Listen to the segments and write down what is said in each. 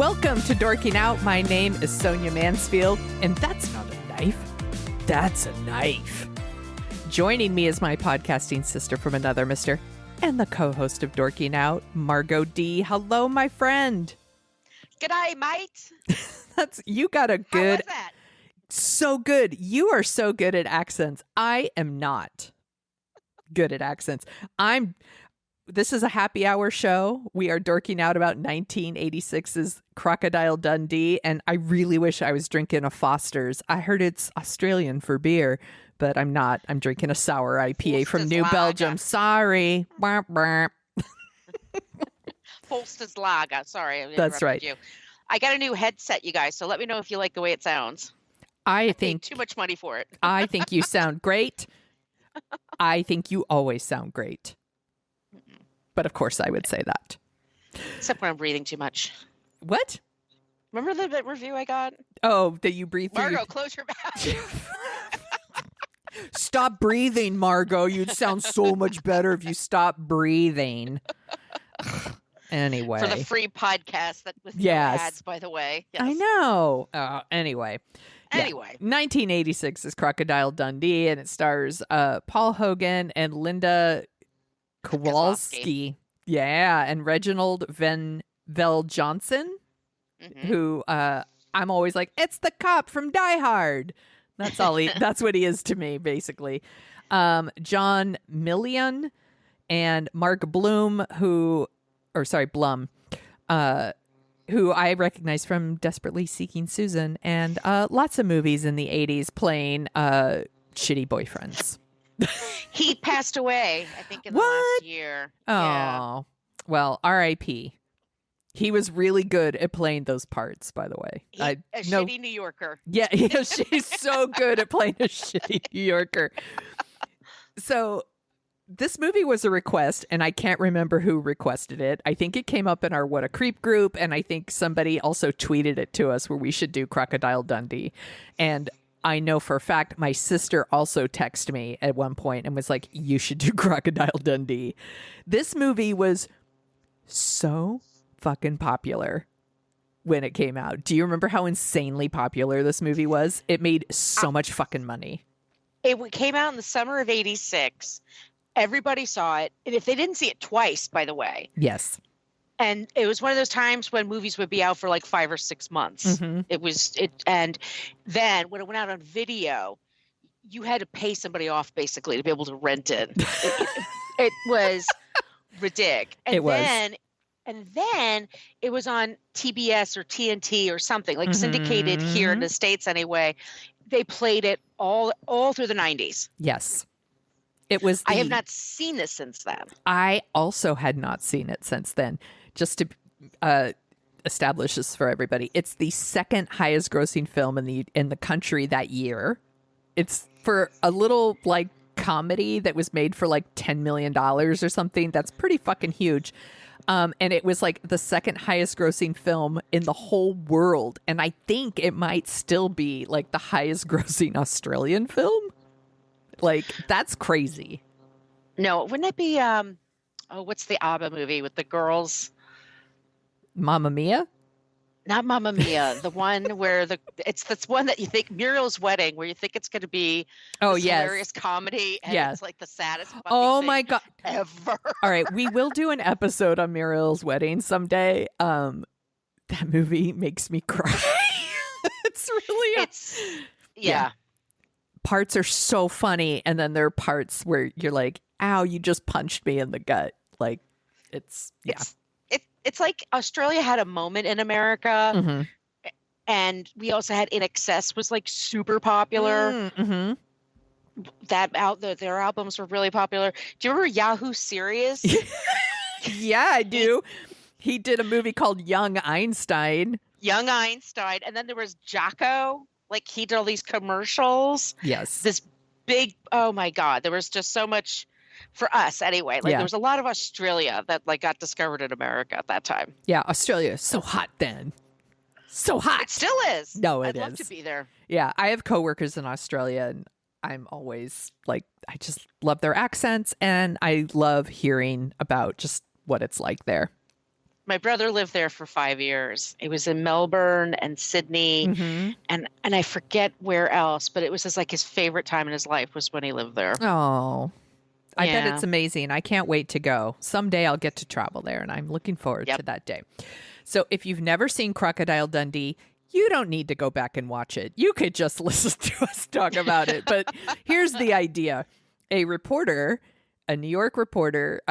Welcome to Dorking Out. My name is Sonia Mansfield, and that's not a knife. That's a knife. Joining me is my podcasting sister from another mister and the co-host of Dorking Out, Margo D. Hello, my friend. G'day, mate. You got a good... How was that? So good. You are so good at accents. I am not good at accents. This is a happy hour show. We are dorking out about 1986's Crocodile Dundee, and I really wish I was drinking a Foster's. I heard it's Australian for beer, but I'm not. I'm drinking a sour IPA from New Belgium. Sorry. Holster's Lager. Sorry. That's right. You. I got a new headset, you guys, so let me know if you like the way it sounds. I think too much money for it. I think you sound great. I think you always sound great. But of course I would say that. Except when I'm breathing too much. What? Remember the review I got? Oh, that you breathe through Margo, close your mouth. Stop breathing, Margo. You'd sound so much better if you stopped breathing. Anyway. For the free podcast that with no ads, by the way. Yes. I know. Anyway. Yeah. 1986 is Crocodile Dundee, and it stars Paul Hogan and Linda Kowalski. Yeah, and Reginald Vel Johnson, who I'm always like, it's the cop from Die Hard. That's all that's what he is to me, basically. John Million and Mark Blum, Blum, who I recognize from Desperately Seeking Susan and lots of movies in the 80s playing shitty boyfriends. He passed away, I think, in the last year. Oh, yeah. Well, R.I.P. He was really good at playing those parts, by the way. Shitty New Yorker. Yeah, she's so good at playing a shitty New Yorker. So this movie was a request, and I can't remember who requested it. I think it came up in our What a Creep group, and I think somebody also tweeted it to us where we should do Crocodile Dundee. And I know for a fact my sister also texted me at one point and was like, you should do Crocodile Dundee. This movie was so fucking popular when it came out. Do you remember how insanely popular this movie was? It made so much fucking money. It came out in the summer of 86. Everybody saw it. And if they didn't see it twice, by the way. Yes. And it was one of those times when movies would be out for like 5 or 6 months. And then when it went out on video, you had to pay somebody off basically to be able to rent it. It was ridiculous. And then it was on TBS or TNT or something, like syndicated here in the States anyway. They played it all through the 90s. Yes. It was. I have not seen this since then. I also had not seen it since then. Just to establish this for everybody, it's the second highest grossing film in the country that year. It's for a little like comedy that was made for like $10 million or something. That's pretty fucking huge. And it was like the second highest grossing film in the whole world. And I think it might still be like the highest grossing Australian film. Like, that's crazy. No, wouldn't it be, what's the ABBA movie with the girls? Mamma Mia? Not Mamma Mia. The one where it's this one that you think, Muriel's Wedding, where you think it's going to be hilarious comedy. And it's like the saddest fucking my God. ever. All right. We will do an episode on Muriel's Wedding someday. That movie makes me cry. Yeah. Parts are so funny, and then there are parts where you're like, ow, you just punched me in the gut. Like, it's like Australia had a moment in America, and we also had In Excess was like super popular. Their albums were really popular. Do you remember Yahoo Serious? Yeah, I do. He did a movie called Young Einstein. And then there was Jocko. Like, he did all these commercials. Yes. This big, oh my God, there was just so much for us anyway. Like, there was a lot of Australia that like got discovered in America at that time. Yeah, Australia is so hot then. So hot. It still is. No, I'd love to be there. Yeah, I have coworkers in Australia, and I'm always like, I just love their accents, and I love hearing about just what it's like there. My brother lived there for 5 years. It was in Melbourne and Sydney, Mm-hmm. and I forget where else, but it was just like his favorite time in his life was when he lived there. Oh, I bet Yeah. it's amazing. I can't wait to go. Someday I'll get to travel there, and I'm looking forward Yep. to that day. So if you've never seen Crocodile Dundee, you don't need to go back and watch it. You could just listen to us talk about it. But here's the idea. A reporter, a New York reporter,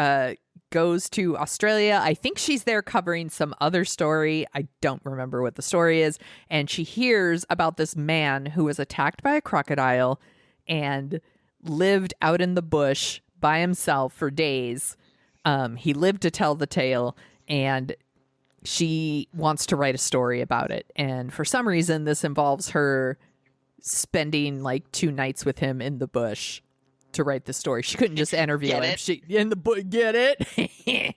goes to Australia. I think she's there covering some other story. I don't remember what the story is. And she hears about this man who was attacked by a crocodile and lived out in the bush by himself for days. He lived to tell the tale, and she wants to write a story about it. And for some reason, this involves her spending like 2 nights with him in the bush to write the story. She couldn't just interview Get him. it? She in the bush. Get it?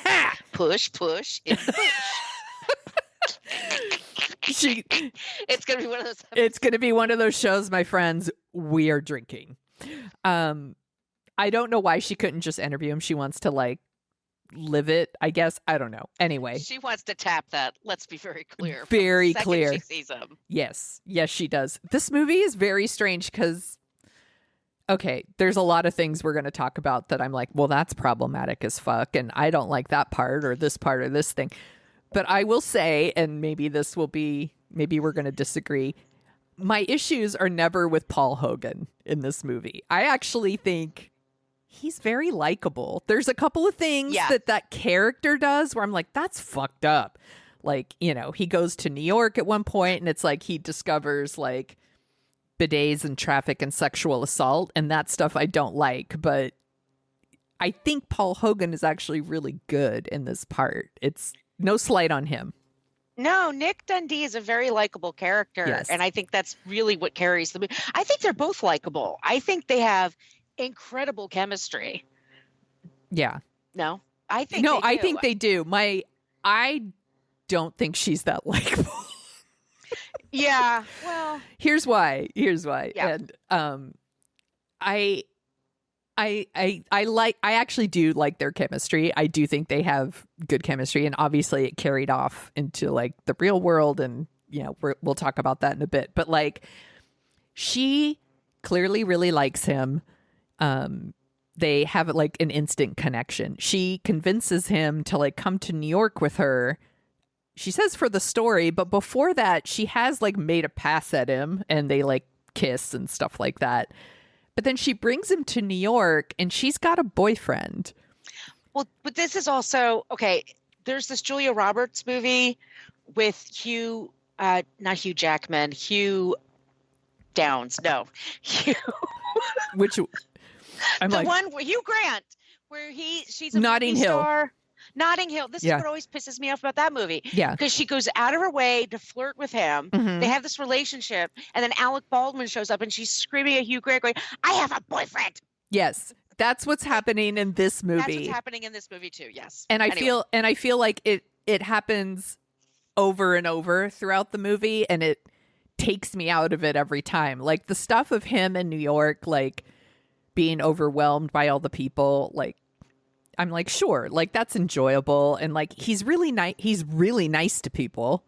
Ha! Push in the bush. She. It's gonna be one of those. It's going to be one of those shows, my friends. We are drinking. I don't know why she couldn't just interview him. She wants to like live it, I guess. I don't know. Anyway, She wants to tap that. Let's be very clear. From Very the second clear. She sees him. yes, she does. This movie is very strange because, okay, there's a lot of things we're going to talk about that I'm like, well, that's problematic as fuck, and I don't like that part or this thing. But I will say, and maybe we're going to disagree. My issues are never with Paul Hogan in this movie. I actually think he's very likable. There's a couple of things that character does where I'm like, that's fucked up. Like, you know, he goes to New York at one point and it's like he discovers like bidets and traffic and sexual assault, and that stuff I don't like. But I think Paul Hogan is actually really good in this part. It's no slight on him. No, Nick Dundee is a very likable character. Yes. And I think that's really what carries the movie. I think they're both likable. I think they have incredible chemistry. Yeah. No, I think No, they I do. think they do. I don't think she's that likable. Yeah. Well, Here's why. Yeah. And I actually do like their chemistry. I do think they have good chemistry, and obviously it carried off into like the real world, and you know, we'll talk about that in a bit. But like, she clearly really likes him. They have like an instant connection. She convinces him to like come to New York with her. She says for the story, but before that, she has like made a pass at him and they like kiss and stuff like that. But then she brings him to New York and she's got a boyfriend. well, but this is also okay. There's this Julia Roberts movie with not Hugh Jackman, Hugh Downs. No, Hugh. Which I'm The like, one where Hugh Grant, where she's a Notting movie Hill. star. Notting Hill. This Yeah. is what always pisses me off about that movie. yeah. Because she goes out of her way to flirt with him. Mhm. They have this relationship, and then Alec Baldwin shows up, and she's screaming at Hugh Grant, going, "I have a boyfriend." Yes. That's what's happening in this movie. That's what's happening in this movie too. Yes. And Anyway. I feel like it happens over and over throughout the movie, and it takes me out of it every time. Like the stuff of him in New York, like being overwhelmed by all the people, like I'm like, sure, like that's enjoyable, and like he's really nice to people,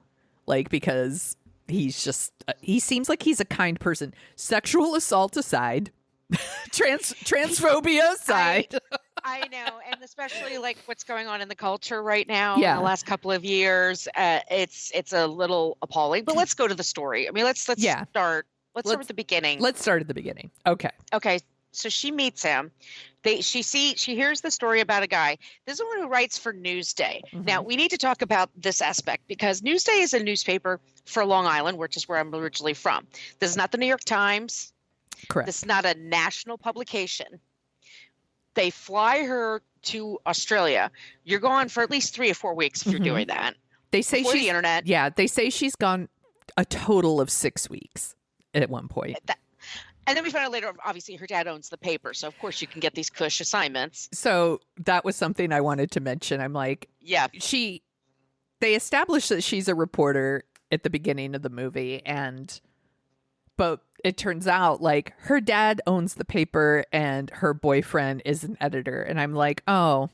like because he's just he seems like he's a kind person. Sexual assault aside, transphobia aside. I know, and especially like what's going on in the culture right now Yeah. in the last couple of years, it's a little appalling. But let's go to the story. I mean, let's Yeah. start. Let's start with the beginning. Let's start at the beginning. Okay. Okay, so she meets him. She hears the story about a guy. This is one who writes for Newsday. Mhm. Now we need to talk about this aspect because Newsday is a newspaper for Long Island, which is where I'm originally from. This is not the New York Times. Correct. This is not a national publication. They fly her to Australia. You're gone for at least 3 or 4 weeks if you're Mhm. doing that. They say Before she's the internet. Yeah, they say she's gone a total of 6 weeks at one point. And then we found out later, obviously, her dad owns the paper. So, of course, you can get these cush assignments. So that was something I wanted to mention. I'm like, Yeah. they established that she's a reporter at the beginning of the movie, but it turns out like her dad owns the paper and her boyfriend is an editor. And I'm like, oh,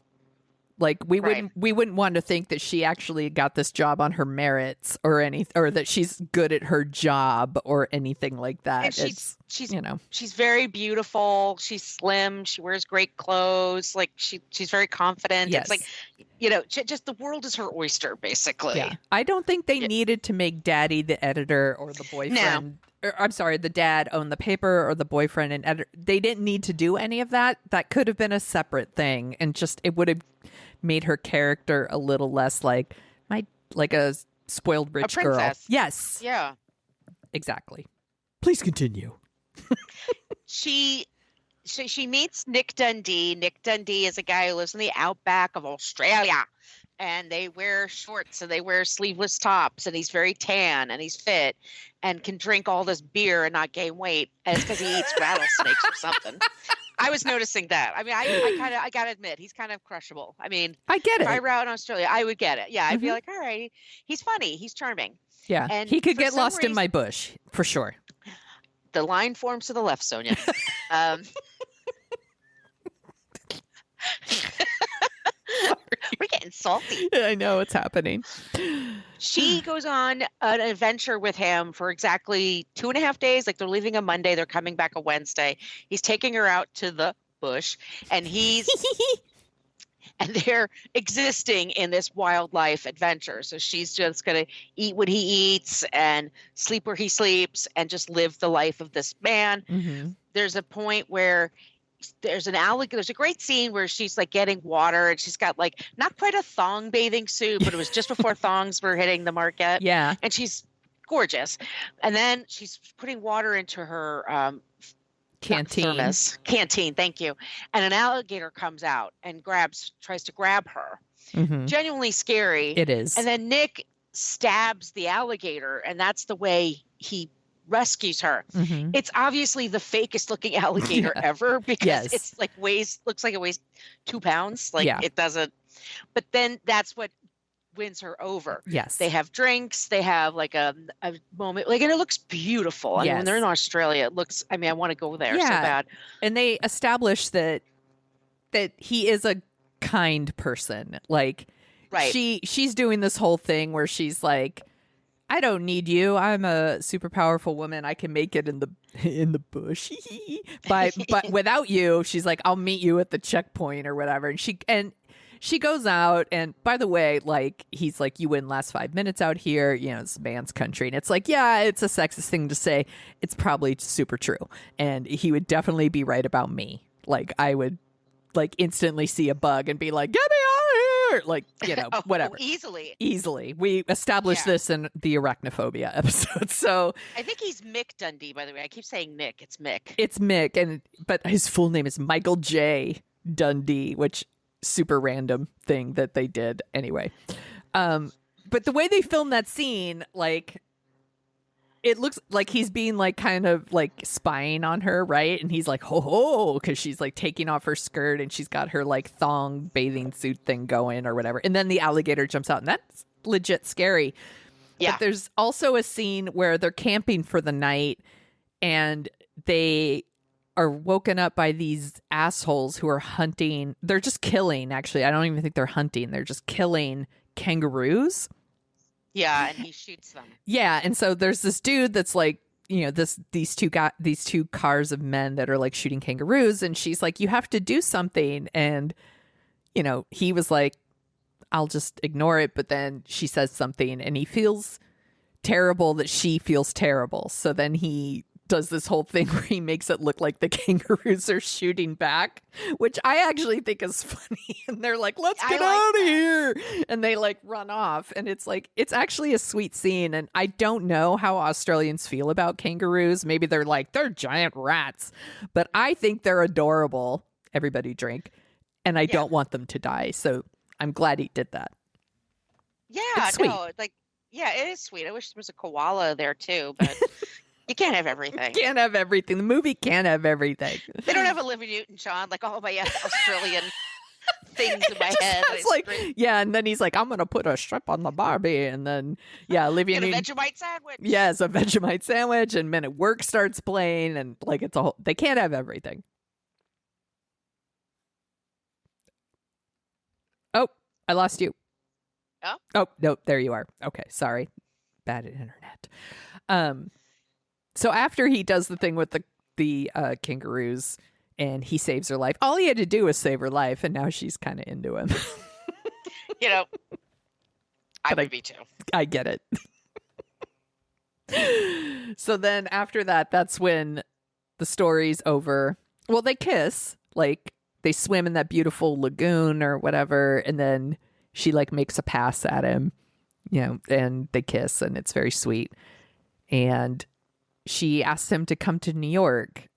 Like we Right. wouldn't want to think that she actually got this job on her merits or that she's good at her job or anything like that. And It's, you know, she's very beautiful. She's slim. She wears great clothes. Like she's very confident. yes. It's like, you know, just the world is her oyster, basically. Yeah. I don't think they needed to make Daddy the editor or the boyfriend. Or, I'm sorry, the dad owned the paper or the boyfriend and editor. They didn't need to do any of that. That could have been a separate thing, and just it would have made her character a little less like a spoiled rich girl. Yes. Yeah. Exactly. Please continue. She meets Nick Dundee. Nick Dundee is a guy who lives in the outback of Australia, and they wear shorts and they wear sleeveless tops, and he's very tan and he's fit and can drink all this beer and not gain weight. And it's because he eats rattlesnakes or something. I was noticing that. I mean, I gotta admit, he's kind of crushable. I mean, I get it. If I were out in Australia, I would get it. Yeah, I'd be Mhm. like, all right, he's funny, he's charming. Yeah, And he could for get some lost in reason- my bush for sure. The line forms to the left, Sonia. We're getting salty. I know it's happening. She goes on an adventure with him for exactly 2.5 days. Like they're leaving on Monday, they're coming back on Wednesday. He's taking her out to the bush, and and they're existing in this wildlife adventure. So she's just going to eat what he eats and sleep where he sleeps and just live the life of this man. Mm-hmm. There's a point where there's an alligator. There's a great scene where she's like getting water, and she's got like not quite a thong bathing suit, but it was just before thongs were hitting the market. Yeah. And she's gorgeous. And then she's putting water into her Canteen. thermos. Canteen, thank you. And an alligator comes out and tries to grab her. Mm-hmm. Genuinely scary. It is. And then Nick stabs the alligator, and that's the way he rescues her. Mm-hmm. It's obviously the fakest looking alligator ever, because Yes. it's like looks like it weighs 2 pounds. Like Yeah. it doesn't. But then that's what wins her over. Yes. They have drinks. They have like a moment, like, and it looks beautiful. I mean, when they're in Australia, it looks. I mean, I want to go there so bad. And they establish that he is a kind person. Like, Right. she's doing this whole thing where she's like, I don't need you. I'm a super powerful woman. I can make it in the bush. but without you, she's like, I'll meet you at the checkpoint or whatever. And she goes out, and by the way, like, he's like, you wouldn't last 5 minutes out here. You know, it's man's country. And it's like, yeah, it's a sexist thing to say. It's probably super true. And he would definitely be right about me. Like, I would like instantly see a bug and be like, get me out of here. Like, you know, whatever. Easily. We established this in the arachnophobia episode. So I think he's Mick Dundee, by the way. I keep saying Nick. It's Mick. It's Mick, but his full name is Michael J. Dundee, which super random thing that they did anyway. But the way they filmed that scene, like, it looks like he's being like kind of like spying on her, right? And he's like, ho ho, because she's like taking off her skirt and she's got her like thong bathing suit thing going or whatever. And then the alligator jumps out, and that's legit scary. Yeah. But there's also a scene where they're camping for the night, and they are woken up by these assholes who are hunting. They're just killing, actually. I don't even think they're hunting. They're just killing kangaroos. Yeah, and he shoots them. Yeah, and so there's this dude that's like, you know, these two cars of men that are like shooting kangaroos, and she's like, you have to do something. And, you know, he was like, I'll just ignore it. But then she says something, and he feels terrible that she feels terrible. So then he does this whole thing where he makes it look like the kangaroos are shooting back, which I actually think is funny. And they're like, let's get out of here. And they like run off. And it's like, it's actually a sweet scene. And I don't know how Australians feel about kangaroos. Maybe they're like, they're giant rats, but I think they're adorable. Everybody drink. And I don't want them to die. So I'm glad he did that. Yeah, it's sweet. no, like, yeah, it is sweet. I wish there was a koala there too, but you can't have everything. Can't have everything. The movie can't have everything. They don't have Olivia Newton-John, like all my Australian things in my head. It's like, yeah, and then he's like, I'm gonna put a strip on the Barbie, and then Olivia Get a Newton. Vegemite sandwich. Yes, a Vegemite sandwich, and Men at Work starts playing, and like it's a whole. They can't have everything. Oh, I lost you. Oh? Oh, no, there you are. Okay, sorry. Bad internet. So after he does the thing with the kangaroos and he saves her life, all he had to do was save her life, and now she's kind of into him. You know, I But would be too. I get it. So then after that, that's when the story's over. Well, they kiss, like they swim in that beautiful lagoon or whatever, and then she like makes a pass at him, you know, and they kiss, and it's very sweet. And she asks him to come to New York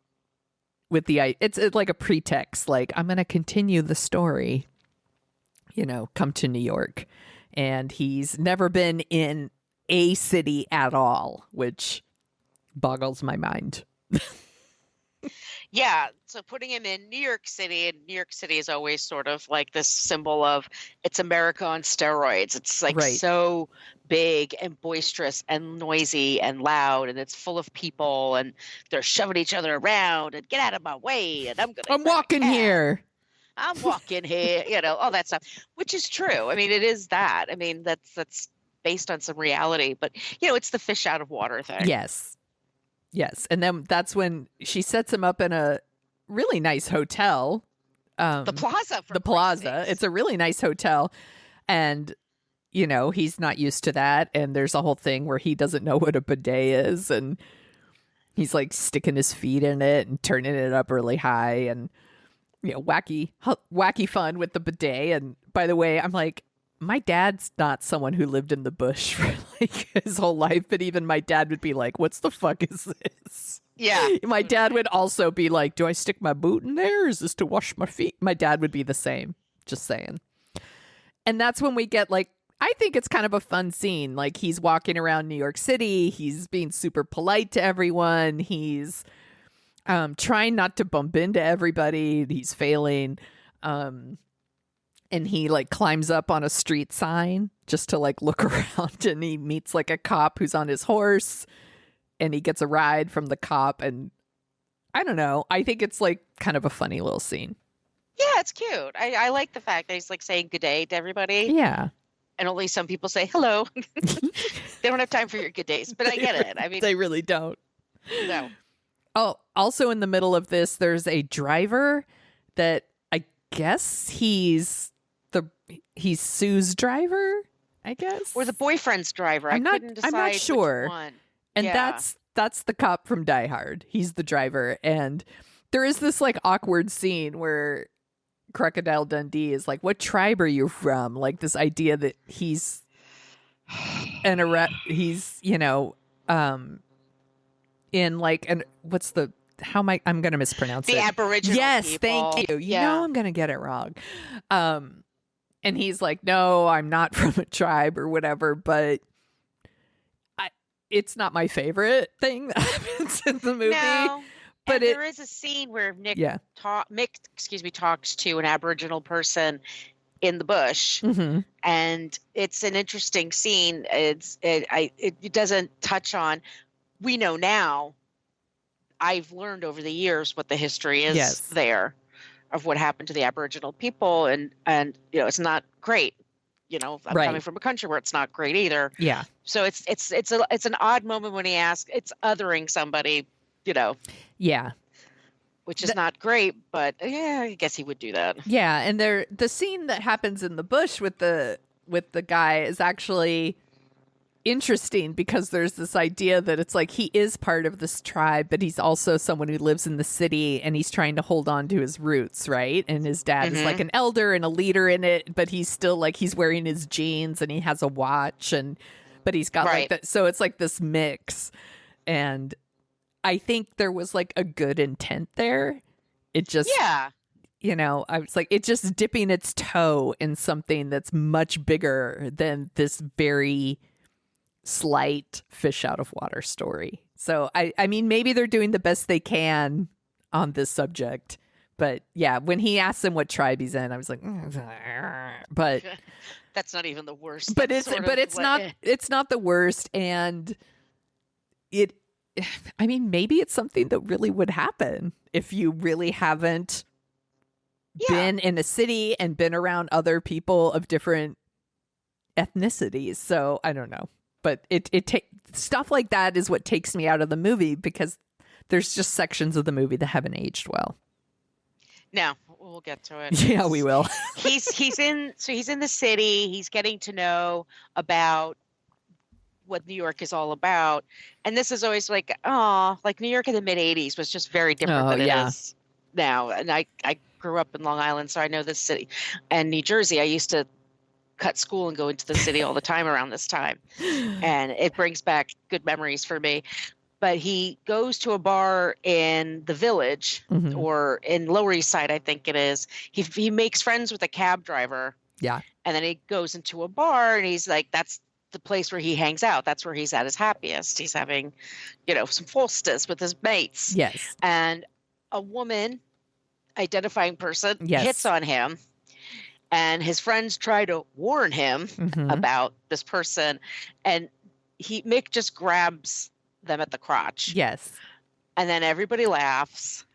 with it's like a pretext, like I'm going to continue the story, you know, come to New York. And he's never been in a city at all, which boggles my mind. Yeah, so putting him in New York City, and New York City is always sort of like this symbol of it's America on steroids. It's like Right. so big and boisterous and noisy and loud, and it's full of people, and they're shoving each other around and get out of my way, and I'm walking here. I'm walking here, you know, all that stuff, which is true. I mean, it is that. I mean, that's based on some reality, but you know, it's the fish out of water thing. Yes. And then that's when she sets him up in a really nice hotel. The Plaza. The Plaza. It's a really nice hotel. And, you know, he's not used to that. And there's a whole thing where he doesn't know what a bidet is. And he's like sticking his feet in it and turning it up really high. And, you know, wacky fun with the bidet. And by the way, I'm like, my dad's not someone who lived in the bush for like his whole life, but even my dad would be like, "What's the fuck is this?" Yeah. My dad would also be like, "Do I stick my boot in there? Is this to wash my feet?" My dad would be the same. Just saying. And that's when we get like, I think it's kind of a fun scene. Like he's walking around New York City. He's being super polite to everyone. He's trying not to bump into everybody. He's failing. And he like climbs up on a street sign just to like look around, and he meets like a cop who's on his horse, and he gets a ride from the cop. And I don't know. I think it's like kind of a funny little scene. Yeah, it's cute. I like the fact that he's like saying good day to everybody. Yeah. And only some people say hello. They don't have time for your good days, but I get it. I mean, They really don't. no. Oh, also in the middle of this, there's a driver that I guess he's Sue's driver, I guess. Or the boyfriend's driver. I couldn't decide I'm not sure. which one. And Yeah. that's the cop from Die Hard. He's the driver. And there is this like awkward scene where Crocodile Dundee is like, "What tribe are you from?" Like this idea that he's he's, you know, in like an what's the how am I'm gonna mispronounce it. The Aboriginal Yes, people. thank you. You Yeah. know I'm gonna get it wrong. And he's like, "No, I'm not from a tribe or whatever," but it's not my favorite thing that happens in the movie. No. But and there is a scene where Mick talks to an Aboriginal person in the bush, Mm-hmm. and it's an interesting scene. It doesn't touch on. We know now. I've learned over the years what the history is Yes. there of what happened to the Aboriginal people, and you know, it's not great. You know, I'm Right. coming from a country where it's not great either. Yeah. So it's an odd moment when he asks. It's othering somebody, you know, Yeah. which is not great, but yeah, I guess he would do that. Yeah. And the scene that happens in the bush with the guy is actually interesting because there's this idea that it's like he is part of this tribe, but he's also someone who lives in the city and he's trying to hold on to his roots, right? And his dad is like an elder and a leader in it, but he's still like he's wearing his jeans and he has a watch, and but he's got like that. So it's like this mix, and I think there was like a good intent there. It just you know, I was like, it's just dipping its toe in something that's much bigger than this very slight fish out of water story. So I mean, maybe they're doing the best they can on this subject, but yeah, when he asked him what tribe he's in, I was like, but that's not even the worst. But it's not the worst, and I mean, maybe it's something that really would happen if you really haven't been in a city and been around other people of different ethnicities. So I don't know. But stuff like that is what takes me out of the movie, because there's just sections of the movie that haven't aged well. No, we'll get to it. Yeah, we will. he's in the city. He's getting to know about what New York is all about. And this is always like New York in the mid 80s was just very different than it is now. And I grew up in Long Island, so I know this city. And New Jersey, I used to cut school and go into the city all the time around this time. And it brings back good memories for me. But he goes to a bar in the Village, or in Lower East Side, I think it is. He makes friends with a cab driver. Yeah. And then he goes into a bar, and he's like, that's the place where he hangs out. That's where he's at his happiest. He's having, some solstice with his mates. Yes. And a woman, identifying person, hits on him. And his friends try to warn him about this person. And Mick just grabs them at the crotch. Yes. And then everybody laughs.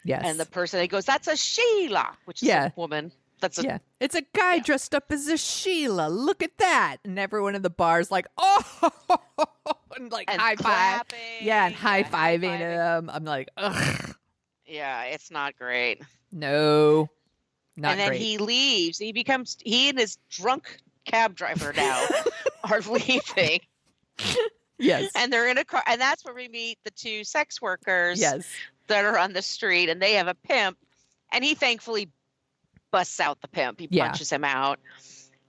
Yes. And the person, he goes, that's a Sheila, which is a woman. It's a guy dressed up as a Sheila. Look at that. And everyone in the bar is like, oh, and high five. Yeah, and high-fiving him. I'm like, ugh. Yeah, it's not great. No. Not and then great. he leaves. He and his drunk cab driver now are leaving. Yes. And they're in a car. And that's where we meet the two sex workers that are on the street. And they have a pimp. And he thankfully busts out the pimp. He punches him out.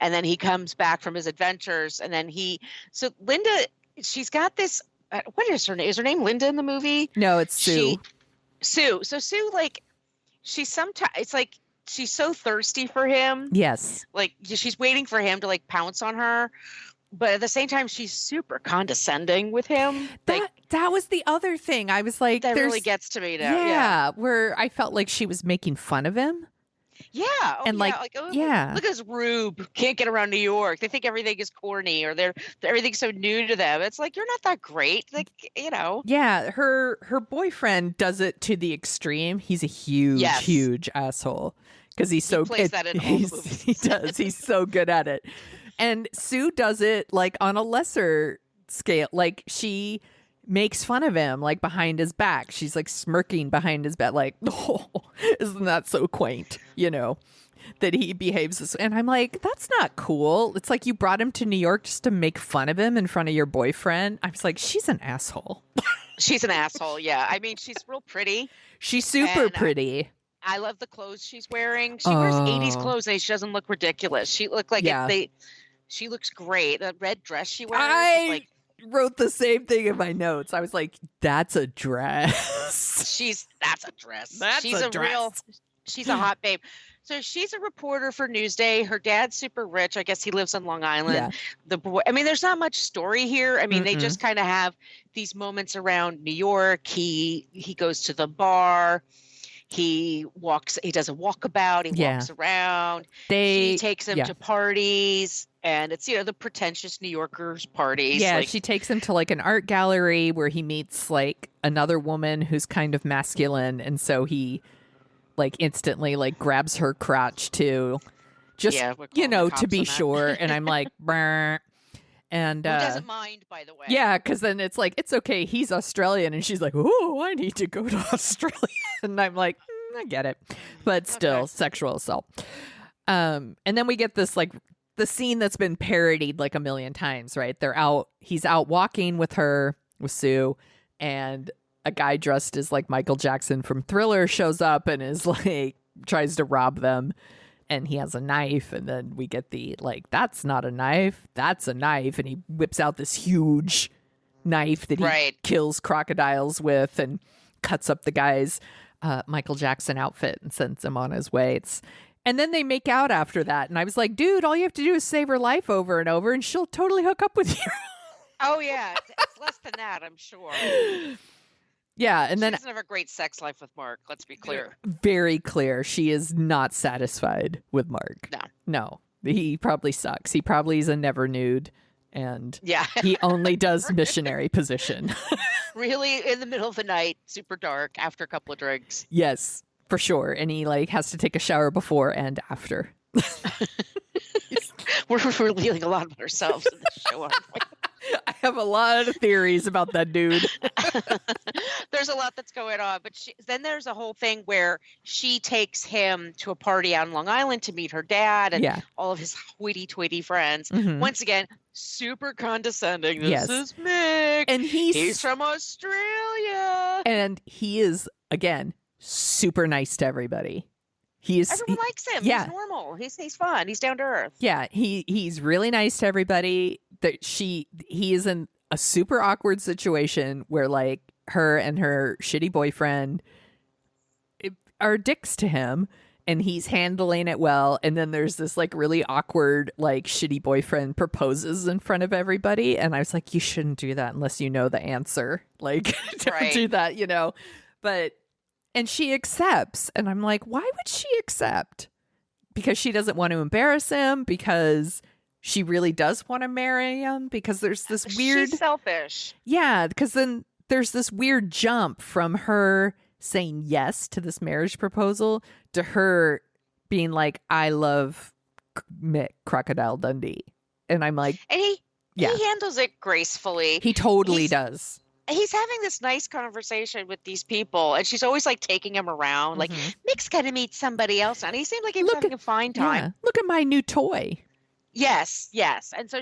And then he comes back from his adventures. And then so Linda, she's got this, what is her name? Is her name Linda in the movie? No, it's Sue. Sue. So Sue, it's like, she's so thirsty for him. Yes. Like she's waiting for him to pounce on her. But at the same time, she's super condescending with him. That was the other thing. I was like, that really gets to me now. Yeah, where I felt like she was making fun of him. Yeah. Oh, and look at this rube. Can't get around New York. They think everything is corny, or everything's so new to them. It's like, you're not that great. Yeah, her boyfriend does it to the extreme. He's a huge asshole. Because he's so plays that in all the movies. He does. He's so good at it. And Sue does it on a lesser scale. She makes fun of him behind his back. She's smirking behind his back, oh, isn't that so quaint? That he behaves this. And I'm like, that's not cool. It's like you brought him to New York just to make fun of him in front of your boyfriend. I was like, she's an asshole. She's an asshole. Yeah. I mean, she's real pretty. She's super pretty. I love the clothes she's wearing. She wears 80s clothes and she doesn't look ridiculous. She looked like she looks great. The red dress she wears. I wrote the same thing in my notes. I was like, that's a dress. That's a dress. She's a hot babe. So she's a reporter for Newsday. Her dad's super rich. I guess he lives on Long Island. Yeah. The boy, I mean, there's not much story here. I mean, they just kind of have these moments around New York. He goes to the bar. He does a walkabout. He walks around. She takes him to parties, and it's, the pretentious New Yorkers parties. Yeah, she takes him to an art gallery where he meets another woman who's kind of masculine. And so he instantly grabs her crotch too. Just, to be sure. And I'm like, brr. And who doesn't mind, by the way? Yeah, because then it's it's okay. He's Australian, and she's like, "Oh, I need to go to Australia," and I'm like, I get it, but still, sexual assault. And then we get this the scene that's been parodied a million times, right? He's out walking with Sue, and a guy dressed as Michael Jackson from Thriller shows up and is tries to rob them. And he has a knife, and then we get the that's not a knife, that's a knife, and he whips out this huge knife that he kills crocodiles with and cuts up the guy's Michael Jackson outfit and sends him on his way. And then they make out after that, and I was like, dude, all you have to do is save her life over and over, and she'll totally hook up with you. Oh yeah, it's less than that, I'm sure. Yeah, and then she doesn't have a great sex life with Mark. Let's be clear. Very clear. She is not satisfied with Mark. No. He probably sucks. He probably is a never nude, and he only does missionary position. Really, in the middle of the night, super dark, after a couple of drinks. Yes, for sure. And he like has to take a shower before and after. We're revealing a lot about ourselves in this show, aren't we? I have a lot of theories about that dude. There's a lot that's going on, but then there's a whole thing where she takes him to a party out in Long Island to meet her dad and all of his hoity-toity friends. Once again, super condescending. This is Mick, and he's from Australia, and he is again super nice to everybody. Everyone likes him. He's normal. He's fun. He's down to earth. Yeah, he's really nice to everybody. He is in a super awkward situation where like her and her shitty boyfriend are dicks to him, and he's handling it well. And then there's this like really awkward like shitty boyfriend proposes in front of everybody, and I was like, you shouldn't do that unless you know the answer. Like, don't do that, you know. And she accepts, and I'm like, why would she accept? Because she doesn't want to embarrass him, because she really does want to marry him, because there's this weird... She's selfish. Yeah, because then there's this weird jump from her saying yes to this marriage proposal to her being like, I love Mick, Crocodile Dundee. And I'm like... And he handles it gracefully. He totally does. He's having this nice conversation with these people, and she's always like taking him around, like Mick's gonna meet somebody else, and he seemed like he was having a fine time. Yeah. Look at my new toy. Yes. And so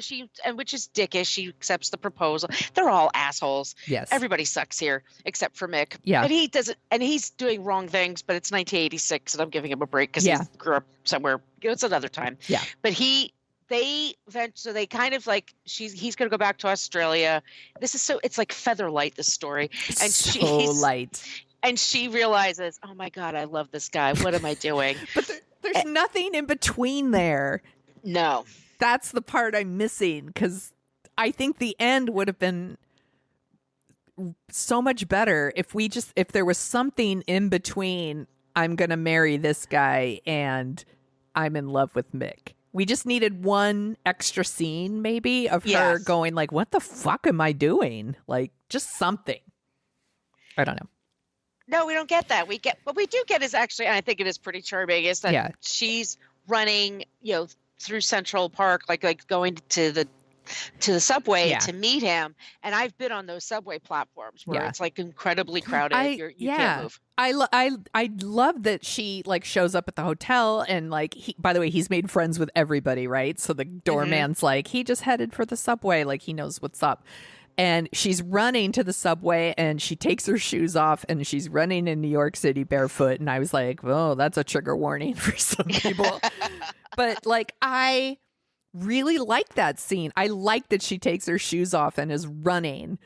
which is dickish, she accepts the proposal. They're all assholes. Yes. Everybody sucks here except for Mick. Yeah. And he's doing wrong things, but it's 1986, and I'm giving him a break because he grew up somewhere. It's another time. Yeah. But they kind of like he's going to go back to Australia. It's like feather light, this story. And so light. And she realizes, oh my God, I love this guy. What am I doing? But there's nothing in between there. No. That's the part I'm missing, because I think the end would have been so much better if there was something in between, I'm going to marry this guy and I'm in love with Mick. We just needed one extra scene, maybe, of her going like, what the fuck am I doing? Like, just something. I don't know. No, we don't get that. What we do get is actually, and I think it is pretty charming, is that she's running, through Central Park, like going to the subway to meet him. And I've been on those subway platforms where it's like incredibly crowded. You can't move. I love that she like shows up at the hotel, and like by the way, he's made friends with everybody, right? So the doorman's like, he just headed for the subway, like he knows what's up. And she's running to the subway, and she takes her shoes off, and she's running in New York City barefoot. And I was like, oh, that's a trigger warning for some people. But like, I really like that scene. I like that she takes her shoes off and is running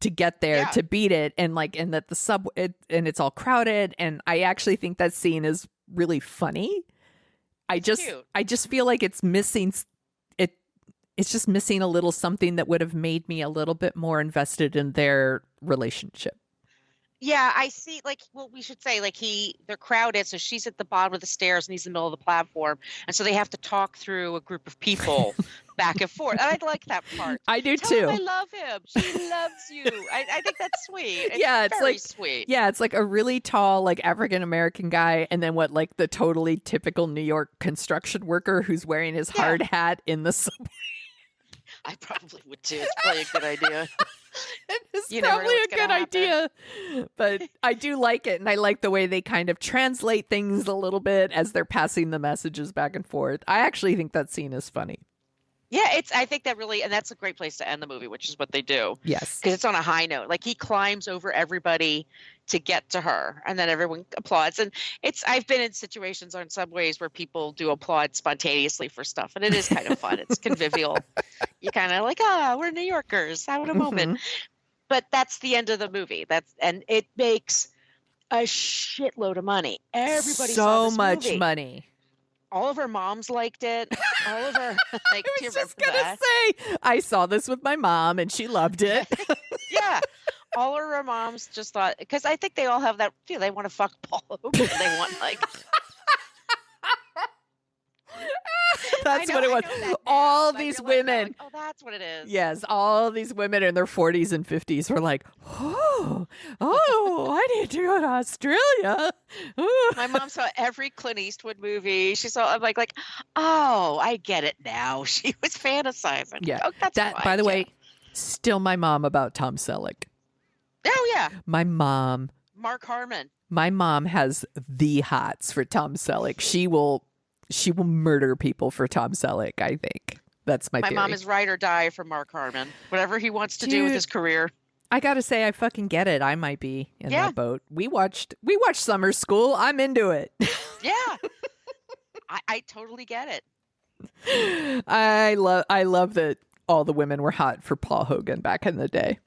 to get there to beat it, and that the subway and it's all crowded. And I actually think that scene is really funny. I just feel like it's missing. It's just missing a little something that would have made me a little bit more invested in their relationship. Yeah, I see. Like, well, we should say like they're crowded, so she's at the bottom of the stairs and he's in the middle of the platform, and so they have to talk through a group of people back and forth. And I like that part. I do Tell too. him I love him. She loves you. I think that's sweet. It's very like sweet. Yeah, it's like a really tall, like African American guy, and then like the totally typical New York construction worker who's wearing his hard hat in the subway. I probably would too. It's probably a good idea. It's probably a good idea. But I do like it, and I like the way they kind of translate things a little bit as they're passing the messages back and forth. I actually think that scene is funny. Yeah, I think that really, and that's a great place to end the movie, which is what they do. Yes. Because it's on a high note. Like, he climbs over everybody to get to her, and then everyone applauds. And I've been in situations on subways where people do applaud spontaneously for stuff, and it is kind of fun. It's convivial. You kind of like, we're New Yorkers, having a moment. But that's the end of the movie. And it makes a shitload of money. Everybody saw this much movie. Money. All of her moms liked it. All of her, like, I was just going to say, I saw this with my mom and she loved it. Yeah. All of her moms just thought, because I think they all have that feel. They want to fuck Paul Hogan. They want, like. That's know, what it I was. know that now, All but I these realized now, women. like, oh, that's what it is. Yes, all these women in their 40s and 50s were like, oh, I need to go to Australia. Oh. My mom saw every Clint Eastwood movie. She saw, I'm like, oh, I get it now. She was fantasizing. Yeah. Oh, that's That, fine. by the Yeah. way, still my mom about Tom Selleck. Oh, yeah. My mom Mark Harmon. has the hots for Tom Selleck. She will murder people for Tom Selleck, I think. That's my My theory. mom is ride or die for Mark Harmon. Whatever he wants to do with Dude. his career. I gotta say, I fucking get it. I might be in Yeah. that boat. We watched Summer School. I'm into it. Yeah. I totally get it. I love that all the women were hot for Paul Hogan back in the day.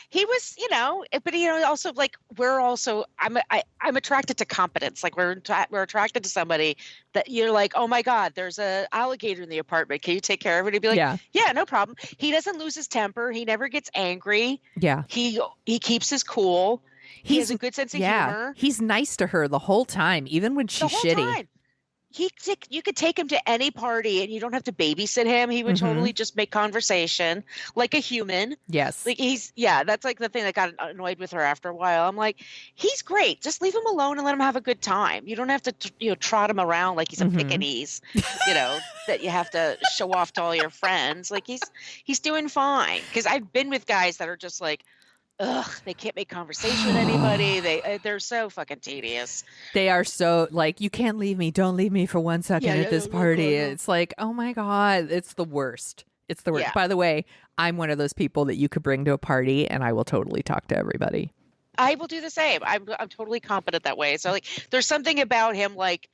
He was, but also like I'm attracted to competence. Like we're attracted to somebody that you're like, oh my God, there's a alligator in the apartment. Can you take care of it? He'd be like, yeah, no problem. He doesn't lose his temper. He never gets angry. Yeah. He keeps his cool. He has a good sense of humor. He's nice to her the whole time, even when she's The whole shitty. time. You could take him to any party and you don't have to babysit him. He would totally just make conversation like a human. Yes. Like that's like the thing that got annoyed with her after a while. I'm like, he's great. Just leave him alone and let him have a good time. You don't have to, trot him around like he's a Pekingese, that you have to show off to all your friends. Like he's doing fine. Because I've been with guys that are just like, ugh, they can't make conversation with anybody. They're so fucking tedious. They are so like, you can't leave me. Don't leave me for 1 second at this party. It's like, oh my God, it's the worst. It's the worst. Yeah. By the way, I'm one of those people that you could bring to a party and I will totally talk to everybody. I will do the same. I'm totally competent that way. So like, there's something about him, like,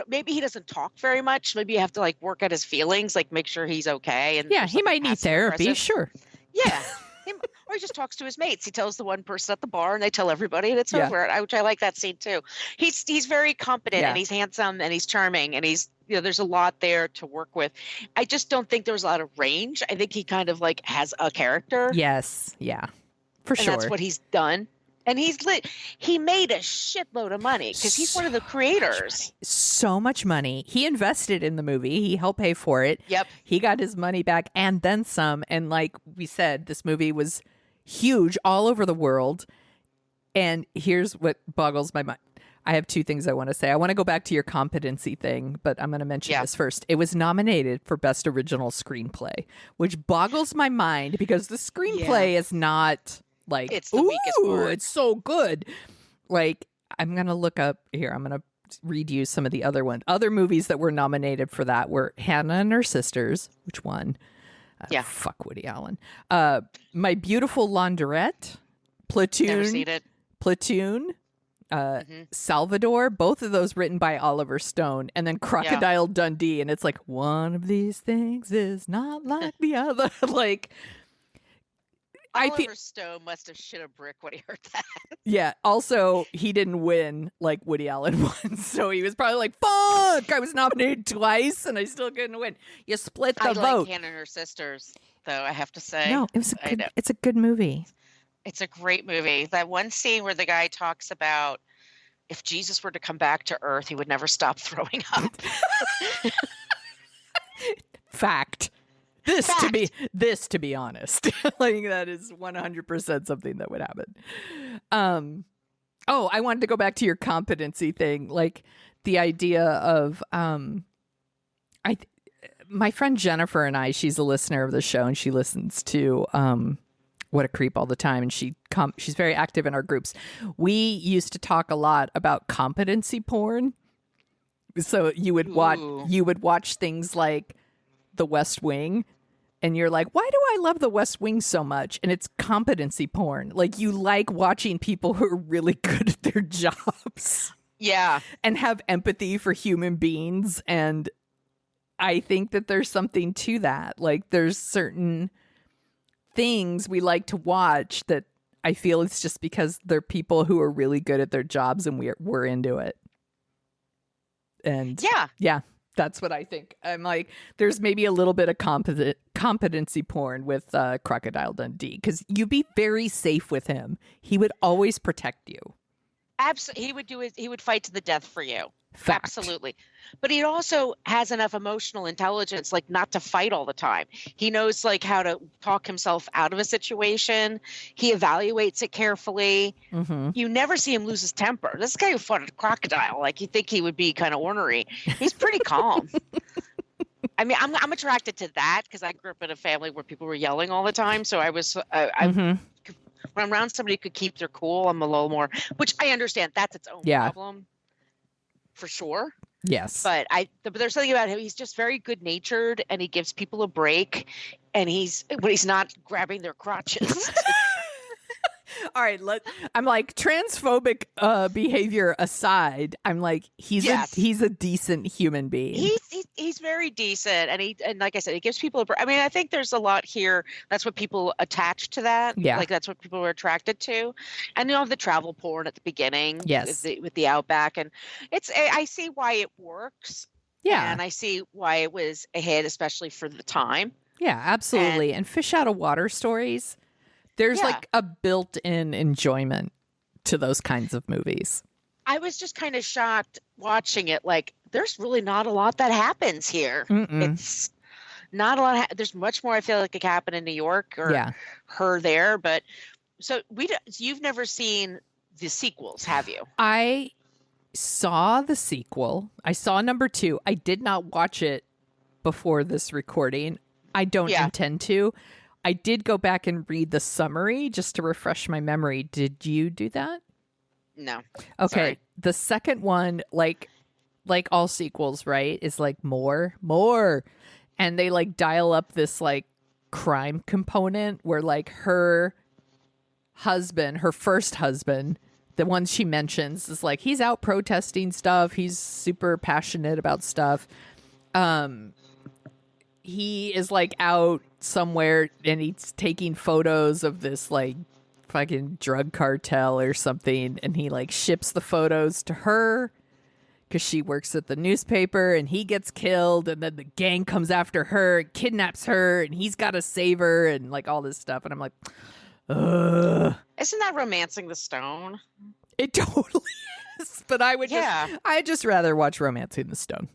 maybe he doesn't talk very much. Maybe you have to like work at his feelings, like make sure he's okay. And yeah, he might need therapy. Sure. Yeah. Or he just talks to his mates. He tells the one person at the bar and they tell everybody and it's over. Which I like that scene too. He's very competent and he's handsome and he's charming and he's, there's a lot there to work with. I just don't think there's a lot of range. I think he kind of like has a character. Yes. Yeah, for sure. And that's what he's done. And he made a shitload of money because he's one of the creators. So much money. He invested in the movie. He helped pay for it. Yep. He got his money back and then some. And like we said, this movie was huge all over the world. And here's what boggles my mind. I have two things I want to say. I want to go back to your competency thing, but I'm going to mention this first. It was nominated for Best Original Screenplay, which boggles my mind because the screenplay is not... like, it's the weakest part. It's so good. Like, I'm going to look up here. I'm going to read you some of the other ones. Other movies that were nominated for that were Hannah and Her Sisters, which won. Fuck Woody Allen. My Beautiful Laundrette, Platoon. Never seen it. Platoon, Salvador, both of those written by Oliver Stone, and then Crocodile Dundee. And it's like, one of these things is not like the other. Like, Oliver Stone must have shit a brick when he heard that. Yeah. Also, he didn't win like Woody Allen won, so he was probably like, "Fuck! I was nominated twice, and I still couldn't win." You split the vote. I like Hannah and Her Sisters, though. I have to say, no, it's a good movie. It's a great movie. That one scene where the guy talks about if Jesus were to come back to Earth, he would never stop throwing up. Fact. This to be honest, like that is 100% something that would happen. I wanted to go back to your competency thing, like the idea of my friend Jennifer and I. She's a listener of the show and she listens to What a Creep all the time, and she's very active in our groups. We used to talk a lot about competency porn. So you would watch things like The West Wing. And you're like, why do I love The West Wing so much? And it's competency porn. Like, you like watching people who are really good at their jobs. Yeah. And have empathy for human beings. And I think that there's something to that. Like, there's certain things we like to watch that I feel it's just because they're people who are really good at their jobs and we're into it. And yeah. That's what I think. I'm like, there's maybe a little bit of competency porn with Crocodile Dundee because you'd be very safe with him. He would always protect you. Absolutely, he would fight to the death for you. Fact. Absolutely. But he also has enough emotional intelligence, like, not to fight all the time. He knows, like, how to talk himself out of a situation. He evaluates it carefully. Mm-hmm. You never see him lose his temper. This guy who fought a crocodile, like, you think he would be kind of ornery. He's pretty calm. I mean, I'm attracted to that because I grew up in a family where people were yelling all the time. So I was, when I'm around somebody who could keep their cool, I'm a little more, which I understand. That's its own problem, for sure. Yes. But there's something about him. He's just very good natured, and he gives people a break. And when he's not grabbing their crotches. All right, I'm like, transphobic behavior aside, I'm like, he's a decent human being. He's very decent, and like I said, he gives people a break. I mean, I think there's a lot here. That's what people attach to that. Yeah, like that's what people are attracted to. And you have the travel porn at the beginning. Yes, with the outback, and I see why it works. Yeah, and I see why it was a hit, especially for the time. Yeah, absolutely. And fish out of water stories. There's like a built-in enjoyment to those kinds of movies. I was just kind of shocked watching it. Like, there's really not a lot that happens here. It's not a lot. There's much more, I feel like, it could happen in New York or her there. But so you've never seen the sequels, have you? I saw the sequel. I saw number 2. I did not watch it before this recording. I don't intend to. I did go back and read the summary just to refresh my memory. Did you do that? No. Okay. Sorry. The second one, like all sequels, right, is like more. And they like dial up this like crime component where like her husband, her first husband, the one she mentions, is like, he's out protesting stuff. He's super passionate about stuff. He is like out somewhere and he's taking photos of this like fucking drug cartel or something, and he like ships the photos to her because she works at the newspaper, and he gets killed, and then the gang comes after her and kidnaps her, and he's got to save her and like all this stuff. And I'm like, ugh. Isn't that Romancing the Stone? It totally is, but I'd just rather watch Romancing the Stone.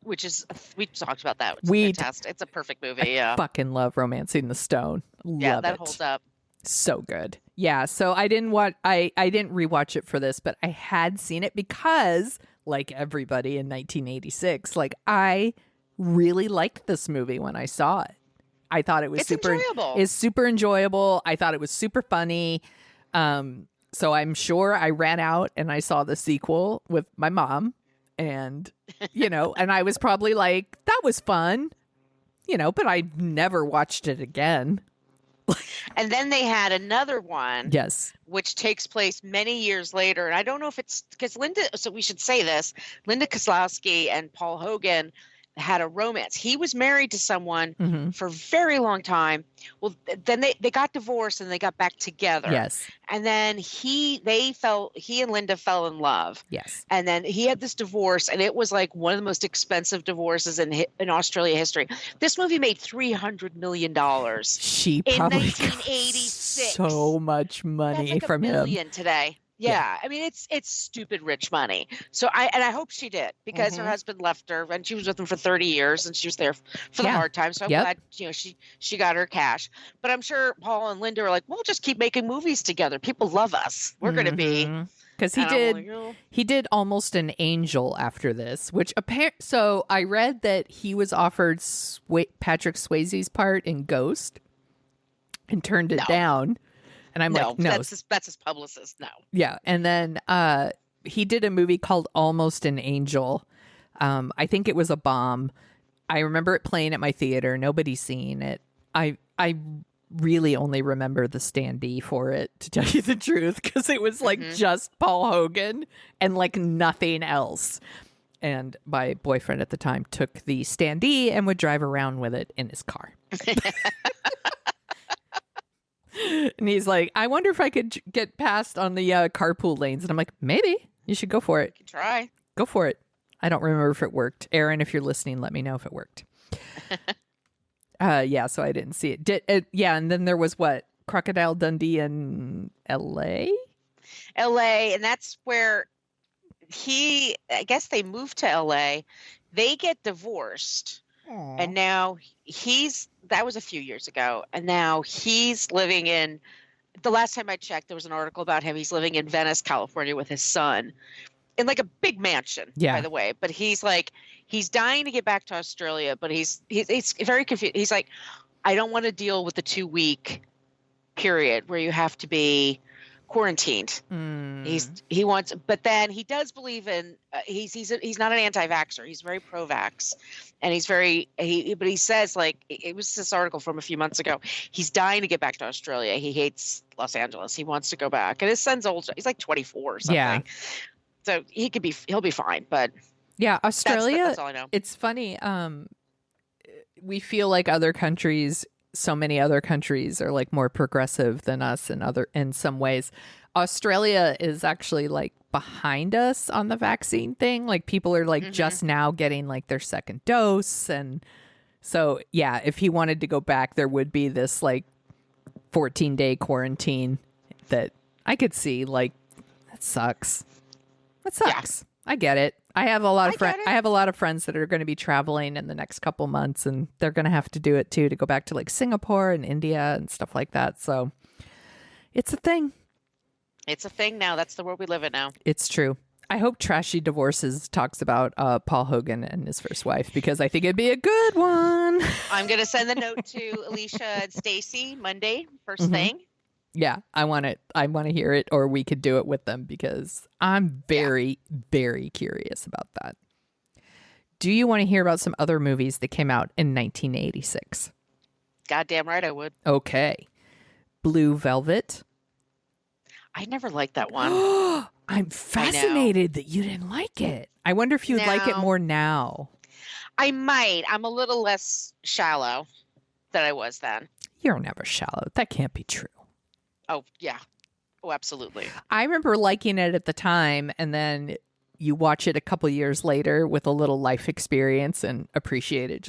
Which is, we talked about that. It's fantastic. It's a perfect movie. I fucking love Romancing the Stone. Love that it. holds up. So good. Yeah. So I didn't rewatch it for this, but I had seen it because, like everybody in 1986, like I really liked this movie when I saw it. I thought it was super enjoyable. It's super enjoyable. I thought it was super funny. So I'm sure I ran out and I saw the sequel with my mom. And, and I was probably like, that was fun, but I never watched it again. And then they had another one. Yes. Which takes place many years later. And I don't know if it's because so we should say this, Linda Kozlowski and Paul Hogan had a romance. He was married to someone for a very long time. Well, then they got divorced and they got back together. Yes. And then he and Linda fell in love. Yes. And then he had this divorce, and it was like one of the most expensive divorces in Australia history. This movie made $300 million. She in probably 1986. Got so much money That's like from $1 billion him today. Yeah, I mean it's stupid rich money. So I hope she did, because her husband left her, and she was with him for 30 years, and she was there for the hard time. So I'm glad she got her cash. But I'm sure Paul and Linda are like, we'll just keep making movies together. People love us. We're going to be. Because he did Almost an Angel after this, which so I read that he was offered Patrick Swayze's part in Ghost and turned it down. And I'm like, no. That's his publicist. No. Yeah. And then he did a movie called Almost an Angel. I think it was a bomb. I remember it playing at my theater. Nobody's seen it. I really only remember the standee for it, to tell you the truth, because it was like just Paul Hogan and like nothing else. And my boyfriend at the time took the standee and would drive around with it in his car. And he's like, I wonder if I could get past on the carpool lanes. And I'm like, maybe. You should go for it. You can try. Go for it. I don't remember if it worked. Aaron, if you're listening, let me know if it worked. So I didn't see it. And then there was what? Crocodile Dundee in L.A.? LA, and that's where I guess they moved to LA. They get divorced. Aww. And now that was a few years ago. And now he's living the last time I checked, there was an article about him. He's living in Venice, California with his son in like a big mansion, by the way. But he's dying to get back to Australia, but he's very confused. He's like, I don't want to deal with the 2-week period where you have to be quarantined. He wants, but then he does believe in he's not an anti-vaxxer. He's very pro-vax, and but he says, like, it was this article from a few months ago, he's dying to get back to Australia. He hates Los Angeles. He wants to go back, and his son's old. He's like 24 or something. So he'll be fine. But yeah, Australia. That's all I know. It's funny. We feel like so many other countries are like more progressive than us in some ways. Australia is actually like behind us on the vaccine thing. Like, people are like just now getting like their second dose. And so, yeah, if he wanted to go back, there would be this like 14-day quarantine that I could see. Like, that sucks. That sucks. Yeah. I get it. I have a lot of friends that are going to be traveling in the next couple months, and they're going to have to do it too, to go back to like Singapore and India and stuff like that. So it's a thing. It's a thing now. That's the world we live in now. It's true. I hope Trashy Divorces talks about Paul Hogan and his first wife, because I think it'd be a good one. I'm going to send the note to Alicia and Stacy Monday, first thing. Yeah, I want it. I want to hear it, or we could do it with them, because I'm very, very curious about that. Do you want to hear about some other movies that came out in 1986? Goddamn right I would. Okay. Blue Velvet. I never liked that one. I'm fascinated that you didn't like it. I wonder if you'd like it more now. I might. I'm a little less shallow than I was then. You're never shallow. That can't be true. Oh, yeah. Oh, absolutely. I remember liking it at the time, and then you watch it a couple years later with a little life experience and appreciate it